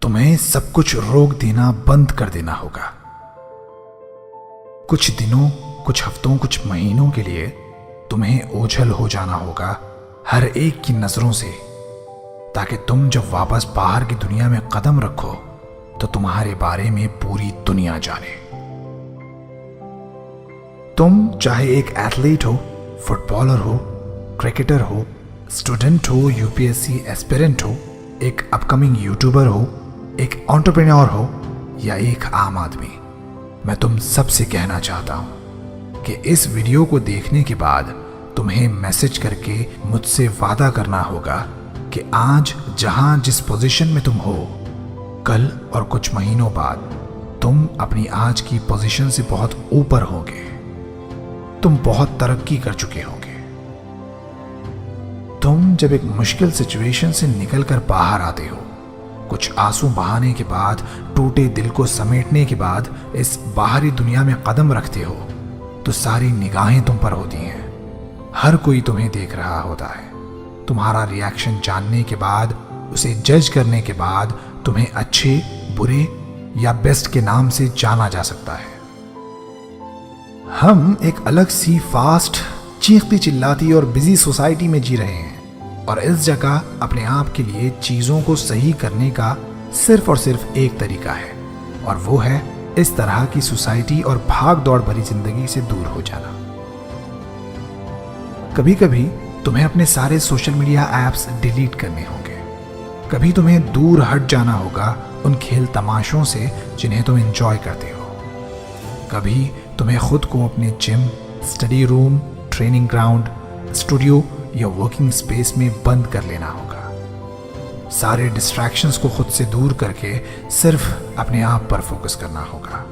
तुम्हें सब कुछ रोक देना बंद कर देना होगा। कुछ दिनों, कुछ हफ्तों, कुछ महीनों के लिए तुम्हें ओझल हो जाना होगा हर एक की नजरों से, ताकि तुम जब वापस बाहर की दुनिया में कदम रखो तो तुम्हारे बारे में पूरी दुनिया जाने। तुम चाहे एक एथलीट हो, फुटबॉलर हो, क्रिकेटर हो, स्टूडेंट हो, यूपीएससी एस्पिरेंट हो, एक अपकमिंग यूट्यूबर हो, एक एंटरप्रेन्योर हो या एक आम आदमी, मैं तुम सबसे कहना चाहता हूं कि इस वीडियो को देखने के बाद तुम्हें मैसेज करके मुझसे वादा करना होगा कि आज जहां जिस पोजीशन में तुम हो, कल और कुछ महीनों बाद तुम अपनी आज की पोजीशन से बहुत ऊपर होगे। तुम बहुत तरक्की कर चुके होगे। तुम जब एक मुश्किल सिचुएशन से निकलकर बाहर आते हो, कुछ आंसू बहाने के बाद, टूटे दिल को समेटने के बाद इस बाहरी दुनिया में कदम रखते हो, तो सारी निगाहें तुम पर होती हैं। हर कोई तुम्हें देख रहा होता है। तुम्हारा रिएक्शन जानने के बाद, उसे जज करने के बाद तुम्हें अच्छे, बुरे या बेस्ट के नाम से जाना जा सकता है। हम एक अलग सी फास्ट, चीखती चिल्लाती और बिजी सोसाइटी में जी रहे हैं, और इस जगह अपने आप के लिए चीजों को सही करने का सिर्फ और सिर्फ एक तरीका है, और वो है इस तरह की सोसाइटी और भाग दौड़ भरी जिंदगी से दूर हो जाना। कभी कभी तुम्हें अपने सारे सोशल मीडिया ऐप्स डिलीट करने होंगे। कभी तुम्हें दूर हट जाना होगा उन खेल तमाशों से जिन्हें तुम एंजॉय करते हो। कभी तुम्हें खुद को अपने gym, study room, training ground, studio या वर्किंग स्पेस में बंद कर लेना होगा। सारे डिस्ट्रैक्शंस को खुद से दूर करके सिर्फ अपने आप पर फोकस करना होगा।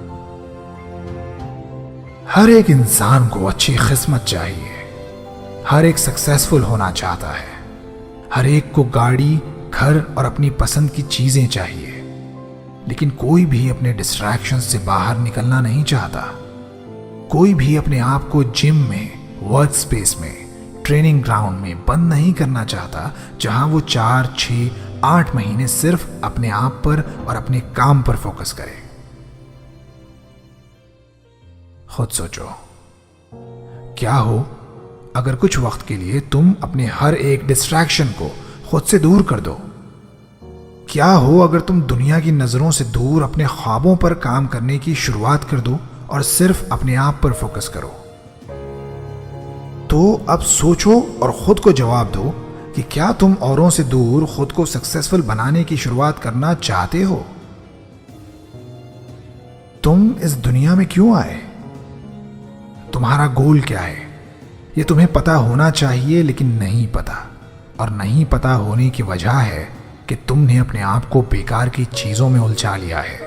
हर एक इंसान को अच्छी किस्मत चाहिए। हर एक सक्सेसफुल होना चाहता है। हर एक को गाड़ी, घर और अपनी पसंद की चीजें चाहिए, लेकिन कोई भी अपने डिस्ट्रैक्शंस से बाहर निकलना नहीं चाहता। कोई भी अपने आप को जिम में, वर्क स्पेस में, ट्रेनिंग ग्राउंड में बंद नहीं करना चाहता, जहां वो 4, 6, 8 महीने सिर्फ अपने आप पर और अपने काम पर फोकस करे। खुद सोचो, क्या हो अगर कुछ वक्त के लिए तुम अपने हर एक डिस्ट्रैक्शन को खुद से दूर कर दो? क्या हो अगर तुम दुनिया की नजरों से दूर अपने ख्वाबों पर काम करने की शुरुआत कर दो और सिर्फ अपने आप पर फोकस करो? तो अब सोचो और खुद को जवाब दो कि क्या तुम औरों से दूर खुद को सक्सेसफुल बनाने की शुरुआत करना चाहते हो? तुम इस दुनिया में क्यों आए? तुम्हारा गोल क्या है? ये तुम्हें पता होना चाहिए, लेकिन नहीं पता। और नहीं पता होने की वजह है कि तुमने अपने आप को बेकार की चीजों में उलझा लिया है।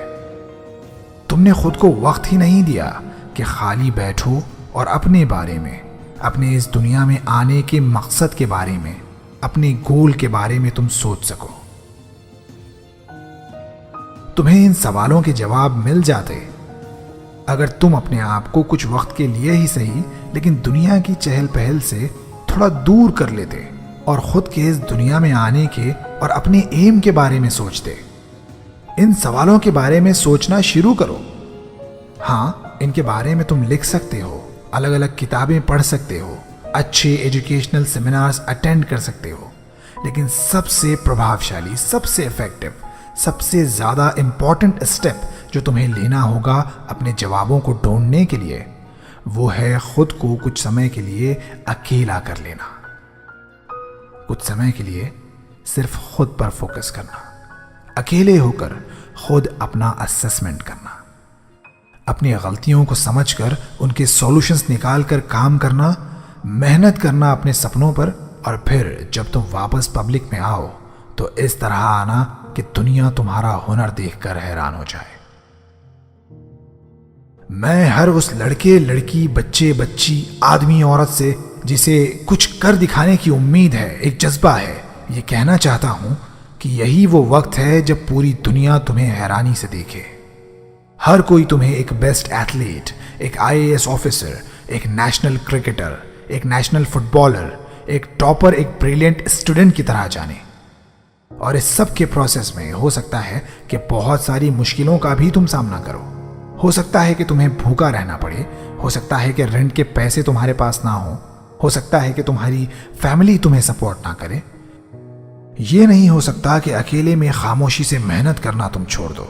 तुमने खुद को वक्त ही नहीं दिया कि खाली बैठो और अपने बारे में, अपने इस दुनिया में आने के मकसद के बारे में, अपने गोल के बारे में तुम सोच सको। तुम्हें इन सवालों के जवाब मिल जाते अगर तुम अपने आप को कुछ वक्त के लिए ही सही, लेकिन दुनिया की चहल पहल से थोड़ा दूर कर लेते और खुद के इस दुनिया में आने के और अपने एम के बारे में सोचते। इन सवालों के बारे में सोचना शुरू करो। हाँ, इनके बारे में तुम लिख सकते हो, अलग अलग किताबें पढ़ सकते हो, अच्छे एजुकेशनल सेमिनार्स अटेंड कर सकते हो, लेकिन सबसे प्रभावशाली, सबसे इफेक्टिव, सबसे ज्यादा इंपॉर्टेंट स्टेप जो तुम्हें लेना होगा अपने जवाबों को ढूंढने के लिए, वो है खुद को कुछ समय के लिए अकेला कर लेना। कुछ समय के लिए सिर्फ खुद पर फोकस करना, अकेले होकर खुद अपना असेसमेंट करना, अपनी गलतियों को समझकर उनके सॉल्यूशंस निकाल कर काम करना, मेहनत करना अपने सपनों पर, और फिर जब तुम वापस पब्लिक में आओ तो इस तरह आना कि दुनिया तुम्हारा हुनर देखकर हैरान हो जाए। मैं हर उस लड़के, लड़की, बच्चे, बच्ची, आदमी, औरत से जिसे कुछ कर दिखाने की उम्मीद है, एक जज्बा है, ये कहना चाहता हूं कि यही वो वक्त है जब पूरी दुनिया तुम्हें हैरानी से देखे। हर कोई तुम्हें एक बेस्ट एथलीट, एक आईएएस ऑफिसर, एक नेशनल क्रिकेटर, एक नेशनल फुटबॉलर, एक टॉपर, एक ब्रिलियंट स्टूडेंट की तरह जाने। और इस सब के प्रोसेस में हो सकता है कि बहुत सारी मुश्किलों का भी तुम सामना करो। हो सकता है कि तुम्हें भूखा रहना पड़े, हो सकता है कि रेंट के पैसे तुम्हारे पास ना हो सकता है कि तुम्हारी फैमिली तुम्हें सपोर्ट ना करे। ये नहीं हो सकता कि अकेले में खामोशी से मेहनत करना तुम छोड़ दो।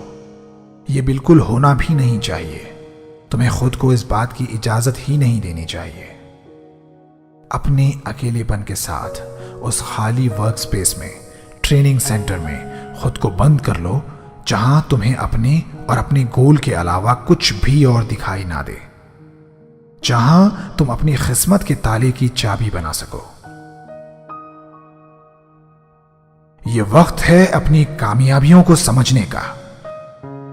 ये बिल्कुल होना भी नहीं चाहिए। तुम्हें खुद को इस बात की इजाजत ही नहीं देनी चाहिए। अपने अकेलेपन के साथ उस खाली वर्क स्पेस में, ट्रेनिंग सेंटर में खुद को बंद कर लो, जहां तुम्हें अपने और अपने गोल के अलावा कुछ भी और दिखाई ना दे, जहां तुम अपनी किस्मत के ताले की चाबी बना सको। यह वक्त है अपनी कामयाबियों को समझने का,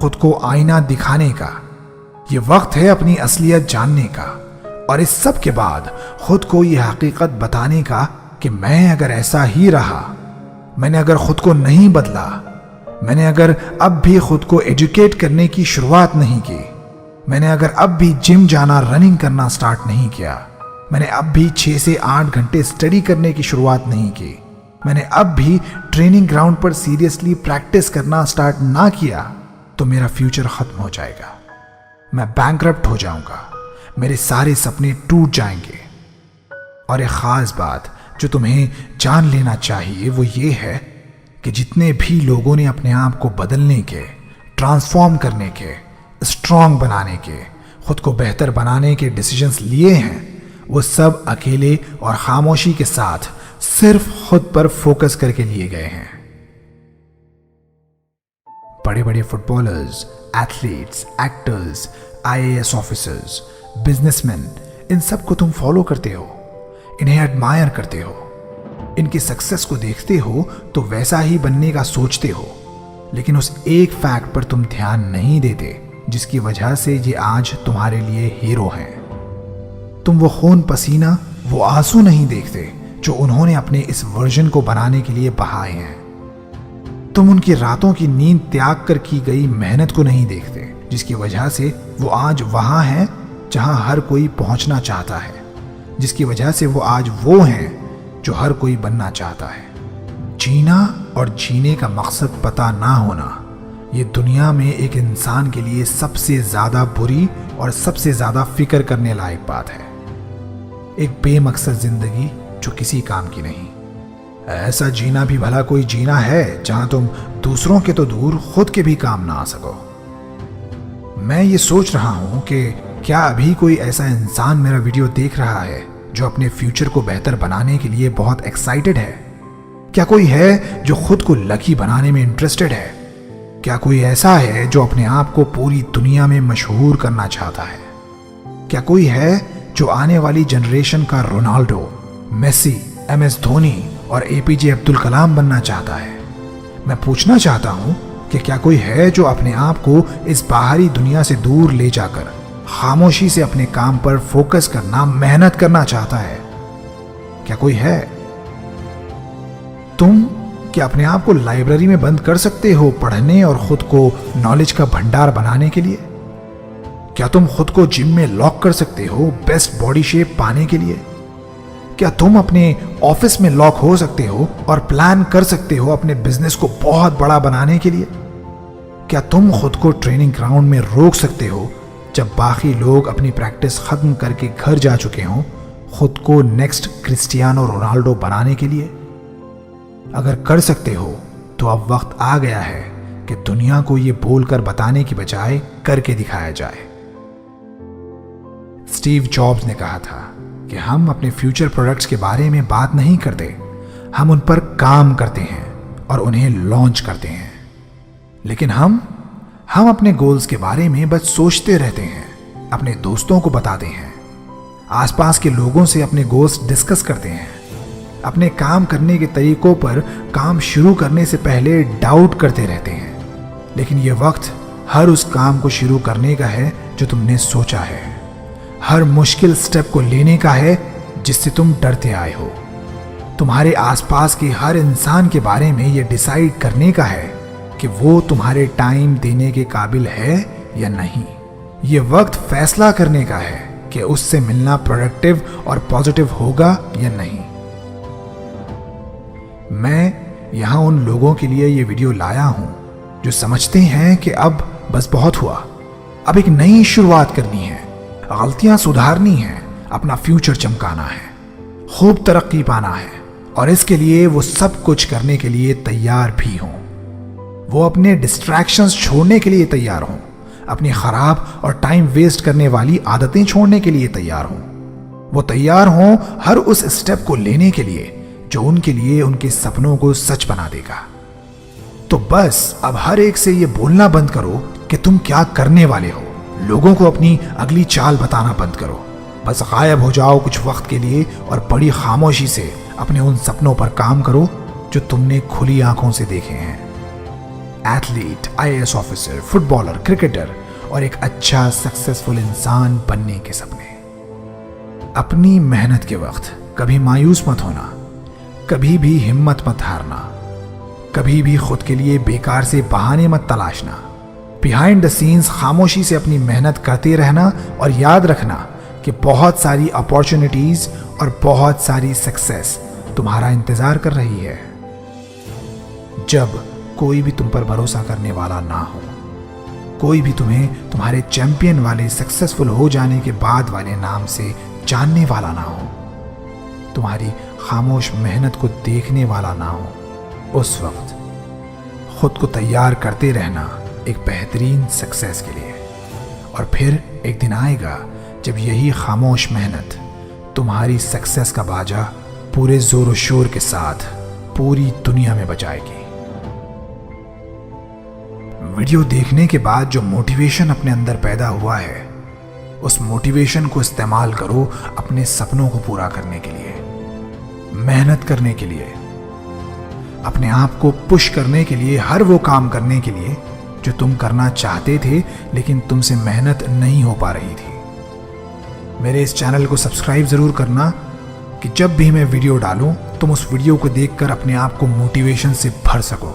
खुद को आईना दिखाने का। यह वक्त है अपनी असलियत जानने का, और इस सब के बाद खुद को यह हकीकत बताने का कि मैं अगर ऐसा ही रहा, मैंने अगर खुद को नहीं बदला, मैंने अगर अब भी खुद को एजुकेट करने की शुरुआत नहीं की, मैंने अगर अब भी जिम जाना, रनिंग करना स्टार्ट नहीं किया, मैंने अब भी 6 से 8 घंटे स्टडी करने की शुरुआत नहीं की, मैंने अब भी ट्रेनिंग ग्राउंड पर सीरियसली प्रैक्टिस करना स्टार्ट ना किया, तो मेरा फ्यूचर खत्म हो जाएगा। मैं बैंकरप्ट हो जाऊंगा, मेरे सारे सपने टूट जाएंगे। और एक खास बात जो तुम्हें जान लेना चाहिए वो ये है कि जितने भी लोगों ने अपने आप को बदलने के, ट्रांसफॉर्म करने के, स्ट्रांग बनाने के, खुद को बेहतर बनाने के डिसीजंस लिए हैं, वो सब अकेले और खामोशी के साथ सिर्फ खुद पर फोकस करके लिए गए हैं। बड़े बड़े footballers, athletes, actors, IAS officers, businessman, इन सब को तुम फॉलो करते हो, इन्हें एडमायर करते हो, इनकी सक्सेस को देखते हो तो वैसा ही बनने का सोचते हो, लेकिन उस एक फैक्ट पर तुम ध्यान नहीं देते जिसकी वजह से ये आज तुम्हारे लिए हीरो हैं। तुम वो खून पसीना, वो आंसू नहीं देखते जो उन्होंने अपने इस वर्जन को बनाने के लिए बहाए हैं। तुम उनकी रातों की नींद त्याग कर की गई मेहनत को नहीं देखते जिसकी वजह से वो आज वहां हैं जहां हर कोई पहुंचना चाहता है, जिसकी वजह से वो आज वो हैं जो हर कोई बनना चाहता है। जीना और जीने का मकसद पता ना होना, ये दुनिया में एक इंसान के लिए सबसे ज्यादा बुरी और सबसे ज्यादा फिक्र करने लायक बात है। एक बेमकसद जिंदगी जो किसी काम की नहीं। ऐसा जीना भी भला कोई जीना है जहां तुम दूसरों के तो दूर खुद के भी काम ना आ सको। मैं ये सोच रहा हूं कि क्या अभी कोई ऐसा इंसान मेरा वीडियो देख रहा है जो अपने फ्यूचर को बेहतर बनाने के लिए बहुत एक्साइटेड है? क्या कोई है जो खुद को लकी बनाने में इंटरेस्टेड है? क्या कोई ऐसा है जो अपने आप को पूरी दुनिया में मशहूर करना चाहता है? क्या कोई है जो आने वाली जनरेशन का रोनाल्डो, मेसी, MS धोनी और APJ अब्दुल कलाम बनना चाहता है? मैं पूछना चाहता हूं कि क्या कोई है जो अपने आप को इस बाहरी दुनिया से दूर ले जाकर खामोशी से अपने काम पर फोकस करना, मेहनत करना चाहता है? क्या कोई है? तुम क्या अपने आप को लाइब्रेरी में बंद कर सकते हो पढ़ने और खुद को नॉलेज का भंडार बनाने के लिए? क्या तुम खुद को जिम में लॉक कर सकते हो बेस्ट बॉडी शेप पाने के लिए? क्या तुम अपने ऑफिस में लॉक हो सकते हो और प्लान कर सकते हो अपने बिजनेस को बहुत बड़ा बनाने के लिए? क्या तुम खुद को ट्रेनिंग ग्राउंड में रोक सकते हो जब बाकी लोग अपनी प्रैक्टिस खत्म करके घर जा चुके हों, खुद को नेक्स्ट क्रिस्टियानो रोनाल्डो बनाने के लिए? अगर कर सकते हो तो अब वक्त आ गया है कि दुनिया को यह बोलकर बताने की बजाय करके दिखाया जाए। स्टीव जॉब्स ने कहा था कि हम अपने फ्यूचर प्रोडक्ट्स के बारे में बात नहीं करते, हम उन पर काम करते हैं और उन्हें लॉन्च करते हैं। लेकिन हम अपने गोल्स के बारे में बस सोचते रहते हैं, अपने दोस्तों को बताते हैं, आसपास के लोगों से अपने गोल्स डिस्कस करते हैं, अपने काम करने के तरीकों पर काम शुरू करने से पहले डाउट करते रहते हैं। लेकिन यह वक्त हर उस काम को शुरू करने का है जो तुमने सोचा है, हर मुश्किल स्टेप को लेने का है जिससे तुम डरते आए हो। तुम्हारे आसपास के हर इंसान के बारे में यह डिसाइड करने का है कि वो तुम्हारे टाइम देने के काबिल है या नहीं। यह वक्त फैसला करने का है कि उससे मिलना प्रोडक्टिव और पॉजिटिव होगा या नहीं। मैं यहाँ उन लोगों के लिए ये वीडियो लाया हूँ जो समझते हैं कि अब बस बहुत हुआ, अब एक नई शुरुआत करनी है, गलतियां सुधारनी है, अपना फ्यूचर चमकाना है, खूब तरक्की पाना है, और इसके लिए वो सब कुछ करने के लिए तैयार भी हों। वो अपने डिस्ट्रैक्शंस छोड़ने के लिए तैयार हों, अपनी खराब और टाइम वेस्ट करने वाली आदतें छोड़ने के लिए तैयार हों। वो तैयार हों हर उस स्टेप को लेने के लिए जो उनके लिए उनके सपनों को सच बना देगा। तो बस अब हर एक से ये बोलना बंद करो कि तुम क्या करने वाले हो। लोगों को अपनी अगली चाल बताना बंद करो। बस गायब हो जाओ कुछ वक्त के लिए और बड़ी खामोशी से अपने उन सपनों पर काम करो जो तुमने खुली आंखों से देखे हैं। Athlete, IAS officer, footballer, cricketer और एक अच्छा सक्सेसफुल इंसान बनने के सपने। अपनी मेहनत के वक्त कभी मायूस मत होना, कभी भी हिम्मत मत हारना, कभी भी खुद के लिए बेकार से बहाने मत तलाशना। बिहाइंड द सीन्स खामोशी से अपनी मेहनत करते रहना और याद रखना कि बहुत सारी अपॉर्चुनिटीज और बहुत सारी सक्सेस तुम्हारा इंतजार कर रही है। जब कोई भी तुम पर भरोसा करने वाला ना हो, कोई भी तुम्हें तुम्हारे चैंपियन वाले सक्सेसफुल हो जाने के बाद वाले नाम से जानने वाला ना हो, तुम्हारी खामोश मेहनत को देखने वाला ना हो, उस वक्त खुद को तैयार करते रहना एक बेहतरीन सक्सेस के लिए। और फिर एक दिन आएगा जब यही खामोश मेहनत तुम्हारी सक्सेस का बाजा पूरे जोर शोर के साथ पूरी दुनिया में बजाएगी। वीडियो देखने के बाद जो मोटिवेशन अपने अंदर पैदा हुआ है, उस मोटिवेशन को इस्तेमाल करो अपने सपनों को पूरा करने के लिए, मेहनत करने के लिए, अपने आप को पुश करने के लिए, हर वो काम करने के लिए जो तुम करना चाहते थे लेकिन तुमसे मेहनत नहीं हो पा रही थी। मेरे इस चैनल को सब्सक्राइब जरूर करना कि जब भी मैं वीडियो डालूं तुम उस वीडियो को देखकर अपने आप को मोटिवेशन से भर सको।